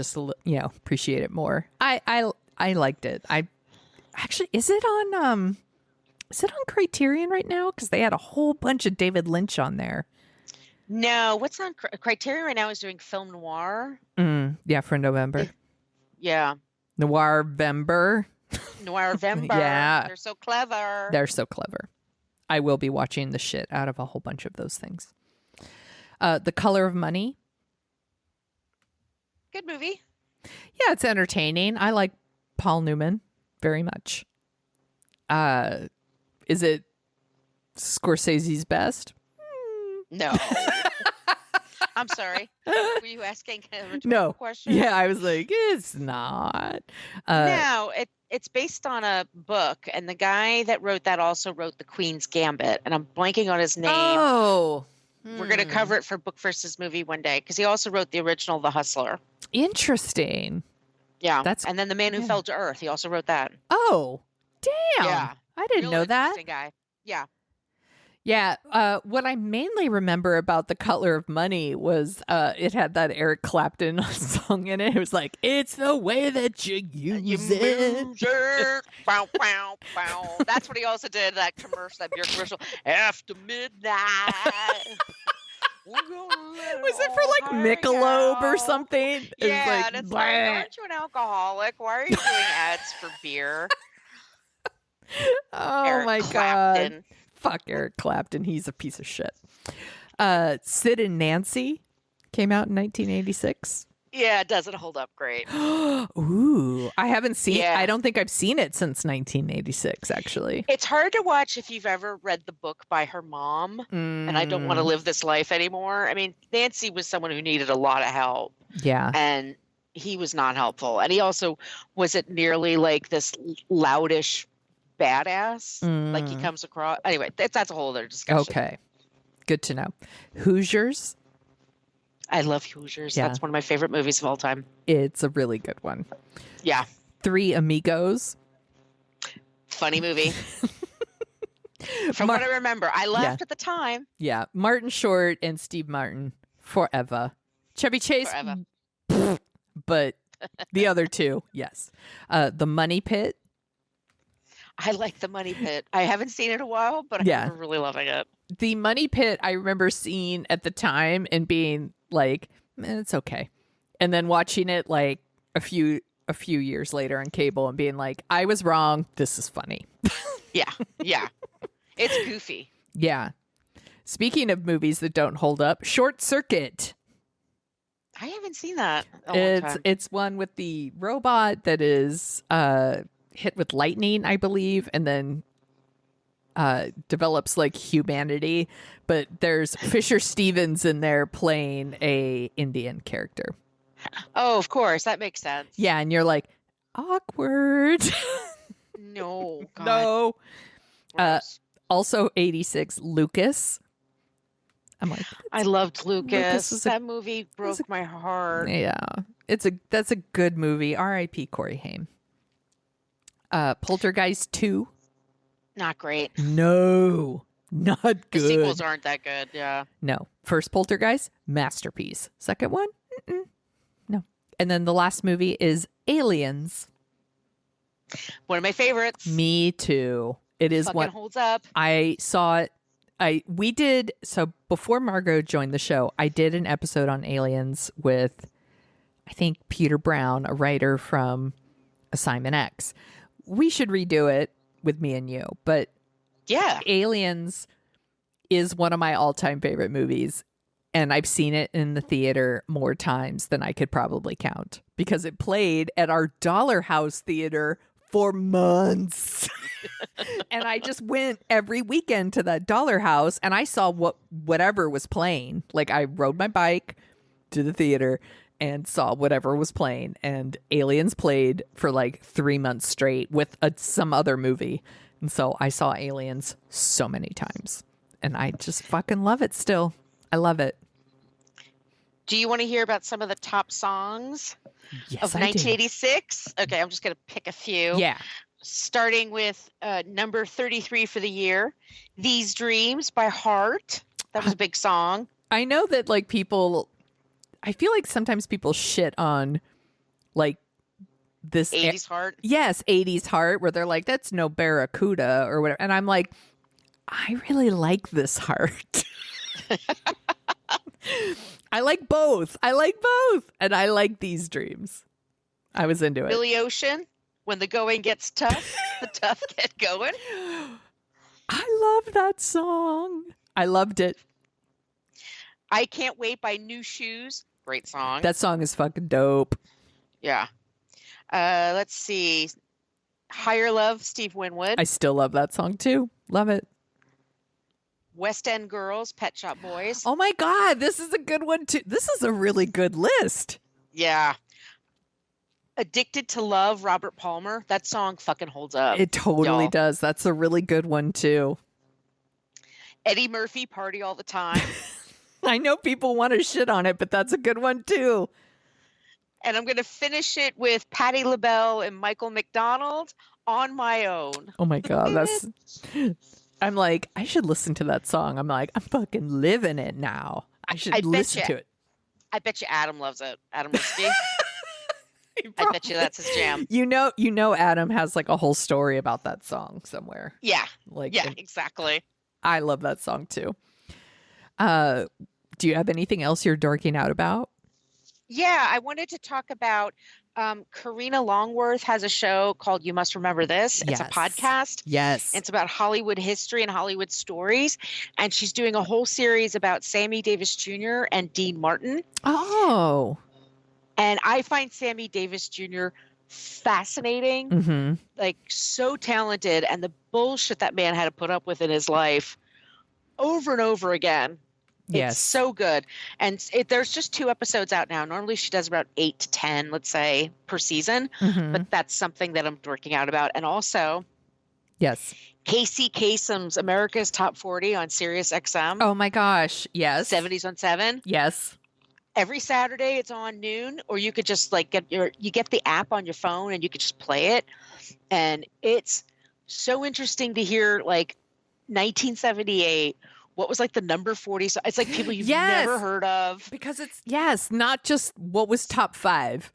appreciate it more. I liked it. Is it on Criterion right now? Because they had a whole bunch of David Lynch on there. No, what's on Criterion right now is doing film noir. Yeah, for November. Yeah. Noir-vember. Noir-vember. Yeah. They're so clever. They're so clever. I will be watching the shit out of a whole bunch of those things. The Color of Money. Good movie. Yeah, it's entertaining. I like Paul Newman very much. Is it Scorsese's best? No. I'm sorry. Were you asking a rhetorical question? Yeah, I was like, it's not. No, it's based on a book, and the guy that wrote that also wrote The Queen's Gambit, and I'm blanking on his name. Oh. We're going to cover it for Book versus Movie one day, because he also wrote the original The Hustler. Interesting. Yeah. And then The Man Who Fell to Earth. He also wrote that. Oh, damn. Yeah. I didn't know that. Interesting guy. Yeah. Yeah. What I mainly remember about The Color of Money was it had that Eric Clapton song in it. It was like, it's the way that you use it. Bow, bow, bow. That's what he also did, that beer commercial, After Midnight. Was it for like Michelob or something? Yeah, and it's like, aren't you an alcoholic? Why are you doing ads for beer? Oh, Eric my Clapton. God. Fuck Eric Clapton. He's a piece of shit. Sid and Nancy came out in 1986. Yeah, it doesn't hold up great. Ooh, I haven't seen I don't think I've seen it since 1986, actually. It's hard to watch if you've ever read the book by her mom, and I Don't Want to Live This Life Anymore. I mean, Nancy was someone who needed a lot of help. Yeah. And he was not helpful. And he also wasn't nearly like this loutish badass like he comes across. Anyway, that's a whole other discussion. Okay. Good to know. Hoosiers. I love Hoosiers. Yeah. That's one of my favorite movies of all time. It's a really good one. Yeah. Three Amigos. Funny movie. From what I remember. I laughed at the time. Yeah. Martin Short and Steve Martin. Forever. Chevy Chase. Forever. But the other two, yes. The Money Pit. I like the Money Pit. I haven't seen it in a while, but I remember really loving it. The Money Pit, I remember seeing at the time and being like, it's okay. And then watching it like a few years later on cable and being like, I was wrong. This is funny. Yeah. It's goofy. Yeah. Speaking of movies that don't hold up, Short Circuit. I haven't seen that in a long time. It's one with the robot that is hit with lightning, I believe, and then develops like humanity. But there's Fisher Stevens in there playing a Indian character. Oh, of course. That makes sense. Yeah, and you're like, awkward. No. God. No. Gross. Also 86, Lucas. I'm like, I loved Lucas. That movie broke my heart. Yeah. That's a good movie. R.I.P. Corey Haim. Poltergeist 2. Not great. No. Not good. The sequels aren't that good, yeah. No. First Poltergeist, masterpiece. Second one, no. And then the last movie is Aliens. One of my favorites. Me too. It is Fucking holds up. I saw it. We did, so before Margo joined the show, I did an episode on Aliens with, I think, Peter Brown, a writer from Assignment X. We should redo it with me and you, but yeah, Aliens is one of my all-time favorite movies, and I've seen it in the theater more times than I could probably count because it played at our Dollar House theater for months. And I just went every weekend to that Dollar House and I saw whatever was playing. Like I rode my bike to the theater and saw whatever was playing, and Aliens played for like 3 months straight with some other movie. And so I saw Aliens so many times and I just fucking love it still. I love it. Do you want to hear about some of the top songs of I 1986? Do. Okay, I'm just going to pick a few. Yeah. Starting with number 33 for the year, These Dreams by Heart. That was a big song. I know that like people, I feel like sometimes people shit on like this 80s Heart. Yes, 80s Heart, where they're like, that's no Barracuda or whatever. And I'm like, I really like this Heart. I like both. And I like These Dreams. I was into it. Billy Ocean, When the Going Gets Tough, the tough get going. I love that song. I loved it. I Can't Wait by New Shoes. Great song. That song is fucking dope. Yeah. Let's see. Higher Love, Steve Winwood. I still love that song too. Love it. West End Girls, Pet Shop Boys. Oh my God, this is a good one too. This is a really good list. Yeah. Addicted to Love, Robert Palmer. That song fucking holds up. It totally does. That's a really good one too. Eddie Murphy, Party All the Time. I know people want to shit on it, but that's a good one too. And I'm going to finish it with Patti LaBelle and Michael McDonald, On My Own. Oh my God, I'm like, I should listen to that song. I'm like, I'm fucking living it now. I should listen to it. I bet you Adam loves it. Adam Risky. I bet you that's his jam. You know, Adam has like a whole story about that song somewhere. Yeah. Like, yeah, exactly. I love that song too. Do you have anything else you're dorking out about? Yeah, I wanted to talk about Karina Longworth has a show called You Must Remember This. It's a podcast. Yes. It's about Hollywood history and Hollywood stories. And she's doing a whole series about Sammy Davis Jr. and Dean Martin. Oh. And I find Sammy Davis Jr. fascinating, like so talented, and the bullshit that man had to put up with in his life over and over again. Yes. It's so good. And there's just 2 episodes out now. Normally she does about 8 to 10, let's say, per season. But that's something that I'm working out about. And also, yes, Casey Kasem's America's Top 40 on Siriusxm. Oh my gosh. Yes. 70s on 7. Yes. Every Saturday it's on noon, or you could just like get the app on your phone and you could just play it. And it's so interesting to hear like 1978. What was like the number 40? So it's like people you've never heard of. Because it's, not just what was top 5.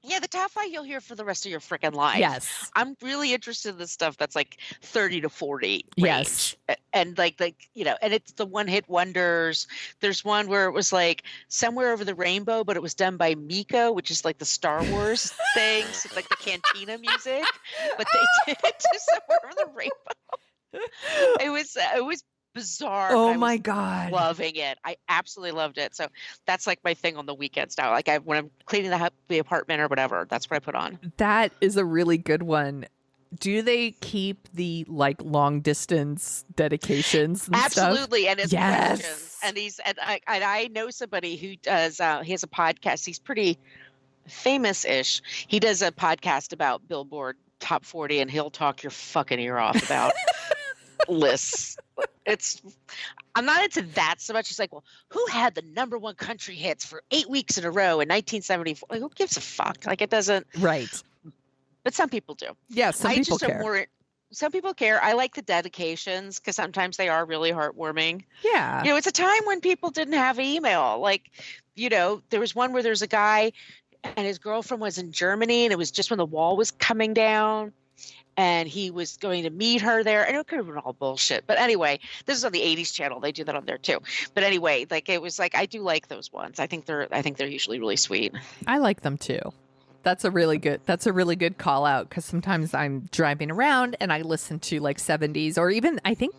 Yeah, the top 5 you'll hear for the rest of your freaking life. Yes. I'm really interested in the stuff that's like 30 to 40 Yes. range. And like, you know, and it's the one-hit wonders. There's one where it was like Somewhere Over the Rainbow, but it was done by Miko, which is like the Star Wars thing. So it's like the Cantina music, but they did it to Somewhere Over the Rainbow. It was bizarre. Oh but I my was God. loving it. I absolutely loved it. So that's like my thing on the weekends now. Like when I'm cleaning the apartment or whatever, that's what I put on. That is a really good one. Do they keep the like long distance dedications and Absolutely. stuff? And his Yes. questions and I know somebody who does he has a podcast. He's pretty famous-ish. He does a podcast about Billboard Top 40 and he'll talk your fucking ear off about lists. I'm not into that so much. He's like, well, who had the #1 country hits for 8 weeks in a row in 1974? Like, who gives a fuck? Like, it doesn't. Right. But some people do. Yeah, some people care. Some people care. I like the dedications because sometimes they are really heartwarming. Yeah. You know, it's a time when people didn't have email. Like, you know, there was one where there's a guy and his girlfriend was in Germany and it was just when the wall was coming down. And he was going to meet her there. And it could have been all bullshit. But anyway, this is on the 80s channel. They do that on there too. But anyway, like it was like I do like those ones. I think they're usually really sweet. I like them too. That's a really good call out because sometimes I'm driving around and I listen to like 70s or even I think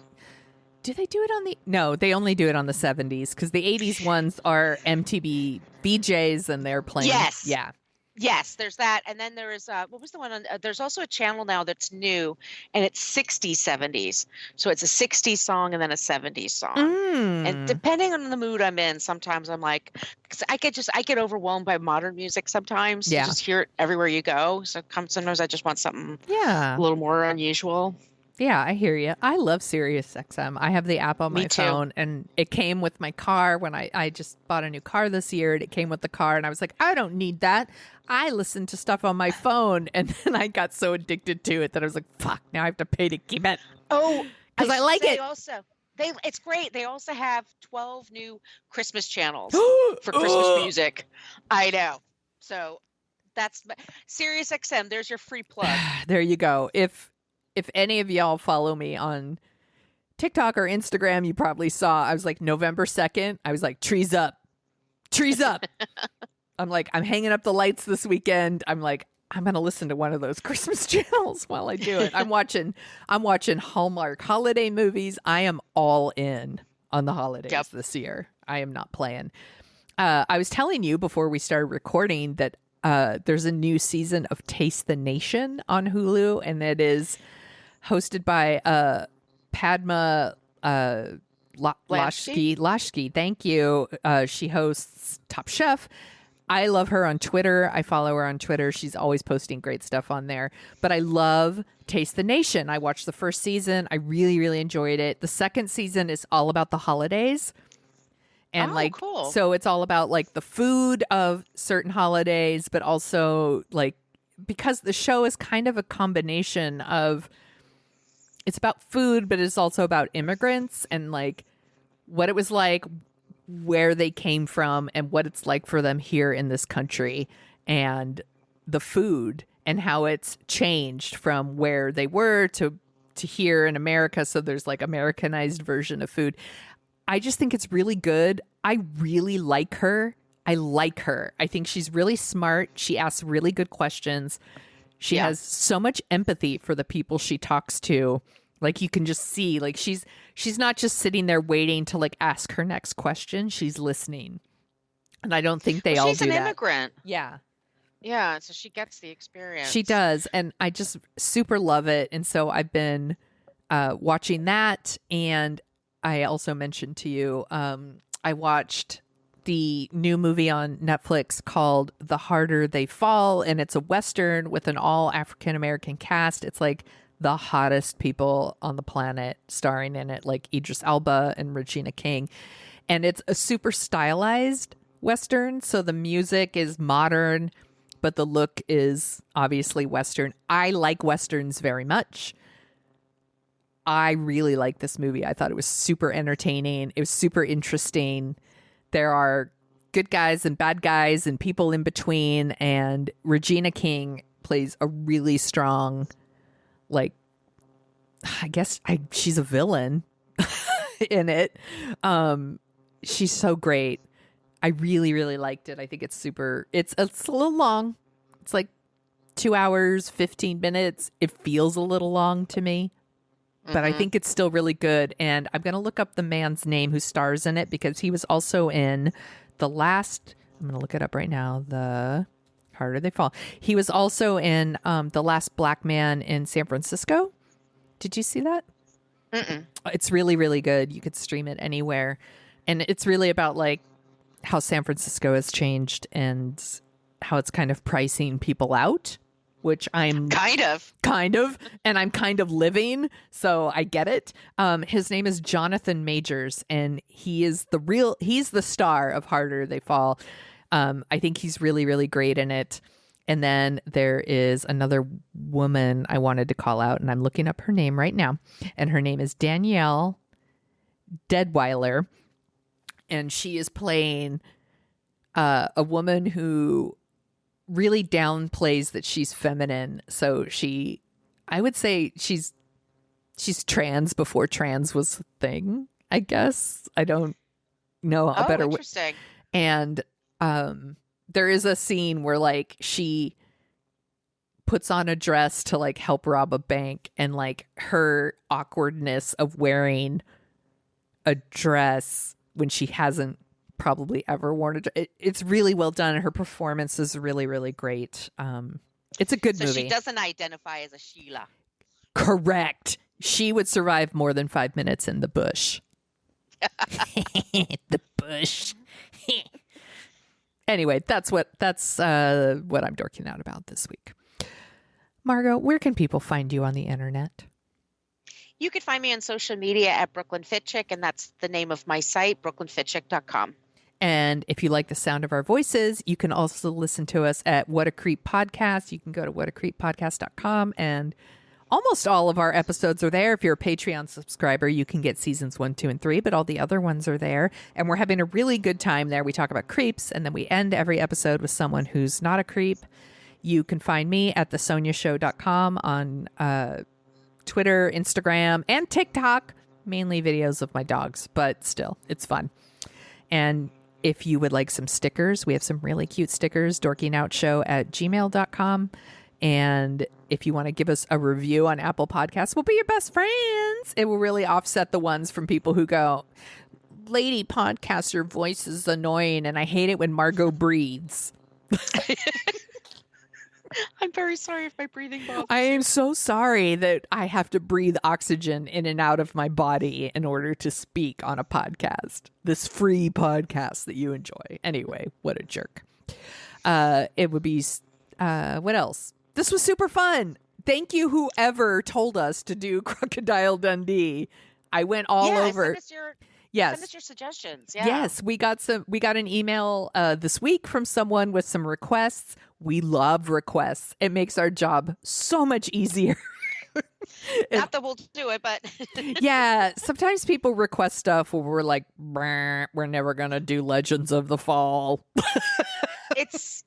do they do it on the no, they only do it on the 70s because the 80s ones are MTV BJs and they're playing. Yes. Yeah. Yes, there's that. And then there is, what was the one on, there's also a channel now that's new and it's 60s, 70s. So it's a 60s song and then a 70s song. And depending on the mood I'm in, sometimes I'm like, cause I get overwhelmed by modern music sometimes. Yeah. You just hear it everywhere you go. So sometimes I just want something a little more unusual. Yeah, I hear you. I love Siriusxm. I have the app on my phone and it came with my car when I just bought a new car this year and it came with the car and I was like, I don't need that. I listen to stuff on my phone and then I got so addicted to it that I was like, fuck, now I have to pay to keep it. Oh, because I like it. It's great. They also have 12 new Christmas channels for Christmas music. I know. So that's Siriusxm. There's your free plug. There you go. If any of y'all follow me on TikTok or Instagram, you probably saw I was like November 2nd. I was like, trees up. I'm like, I'm hanging up the lights this weekend. I'm like, I'm going to listen to one of those Christmas channels while I do it. I'm watching Hallmark holiday movies. I am all in on the holidays this year. I am not playing. I was telling you before we started recording that there's a new season of Taste the Nation on Hulu, and it is hosted by Padma Lashki. Thank you. She hosts Top Chef. I love her on Twitter. I follow her on Twitter. She's always posting great stuff on there. But I love Taste the Nation. I watched the first season. I really, really enjoyed it. The second season is all about the holidays. And cool. So it's all about like the food of certain holidays, but also like because the show is kind of a combination of it's about food, but it's also about immigrants and like what it was like, where they came from and what it's like for them here in this country and the food and how it's changed from where they were to here in America. So there's like Americanized version of food. I just think it's really good. I really like her. I think she's really smart. She asks really good questions. She has so much empathy for the people she talks to. Like you can just see, like she's not just sitting there waiting to like ask her next question. She's listening. And I don't think they all do that. She's an immigrant. Yeah. Yeah, so she gets the experience. She does. And I just super love it. And so I've been watching that. And I also mentioned to you, I watched the new movie on Netflix called The Harder They Fall. And it's a Western with an all African-American cast. It's like the hottest people on the planet starring in it, like Idris Elba and Regina King. And it's a super stylized Western. So the music is modern, but the look is obviously Western. I like Westerns very much. I really like this movie. I thought it was super entertaining. It was super interesting. There are good guys and bad guys and people in between. And Regina King plays a really strong, like, I guess she's a villain in it. She's so great. I really, really liked it. I think it's it's a little long. It's like 2 hours, 15 minutes. It feels a little long to me, but I think it's still really good. And I'm going to look up the man's name who stars in it because he was also in I'm going to look it up right now. The Harder They Fall. He was also in The Last Black Man in San Francisco. Did you see that? Mm-mm. It's really, really good. You could stream it anywhere. And it's really about like how San Francisco has changed and how it's kind of pricing people out, which I'm kind of, and I'm kind of living. So I get it. His name is Jonathan Majors, and he's the star of Harder They Fall. I think he's really, really great in it. And then there is another woman I wanted to call out, and I'm looking up her name right now. And her name is Danielle Deadweiler. And she is playing a woman who really downplays that she's feminine. So I would say she's trans before trans was a thing, I guess. I don't know a better way. Interesting. And there is a scene where like she puts on a dress to like help rob a bank, and like her awkwardness of wearing a dress when she hasn't probably ever worn it's really well done. Her performance is really, really great. It's a good movie. So she doesn't identify as a Sheila. Correct. She would survive more than 5 minutes in the bush. The bush. Anyway, that's what I'm dorking out about this week. Margo, where can people find you on the internet? You can find me on social media at Brooklyn Fit Chick, and that's the name of my site, brooklynfitchick.com. And if you like the sound of our voices, you can also listen to us at What a Creep Podcast. You can go to whatacreeppodcast.com, and almost all of our episodes are there. If you're a Patreon subscriber, you can get seasons 1, 2, and 3, but all the other ones are there. And we're having a really good time there. We talk about creeps, and then we end every episode with someone who's not a creep. You can find me at thesoniashow.com on Twitter, Instagram, and TikTok. Mainly videos of my dogs, but still, it's fun. And if you would like some stickers, we have some really cute stickers, dorkinoutshow@gmail.com. And if you want to give us a review on Apple Podcasts, we'll be your best friends. It will really offset the ones from people who go, lady podcast, your voice is annoying, and I hate it when Margo breathes. I'm very sorry if my breathing bothers I am so sorry that I have to breathe oxygen in and out of my body in order to speak on a podcast. This free podcast that you enjoy. Anyway, what a jerk. It would be, what else? This was super fun. Thank you, whoever told us to do Crocodile Dundee. I went all over. Send us your suggestions. Yeah. Yes, we got an email this week from someone with some requests. We love requests. It makes our job so much easier. Not that we'll do it, but yeah, sometimes people request stuff where we're like, we're never gonna do Legends of the Fall. It's,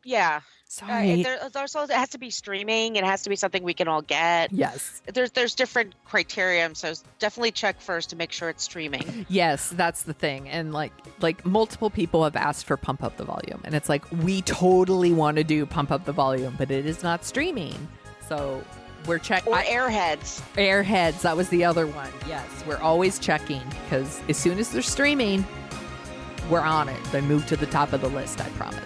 yeah. Sorry. There's also, it has to be streaming. It has to be something we can all get. Yes. There's different criteria, so definitely check first to make sure it's streaming. Yes, that's the thing. And like multiple people have asked for Pump Up the Volume, and it's like, we totally want to do Pump Up the Volume, but it is not streaming. So we're checking. Or Airheads. Airheads, that was the other one. Yes, we're always checking, because as soon as they're streaming, we're on it. They move to the top of the list, I promise.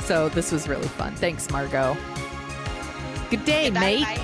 So this was really fun. Thanks, Margo. Good day, Good night, mate. Night.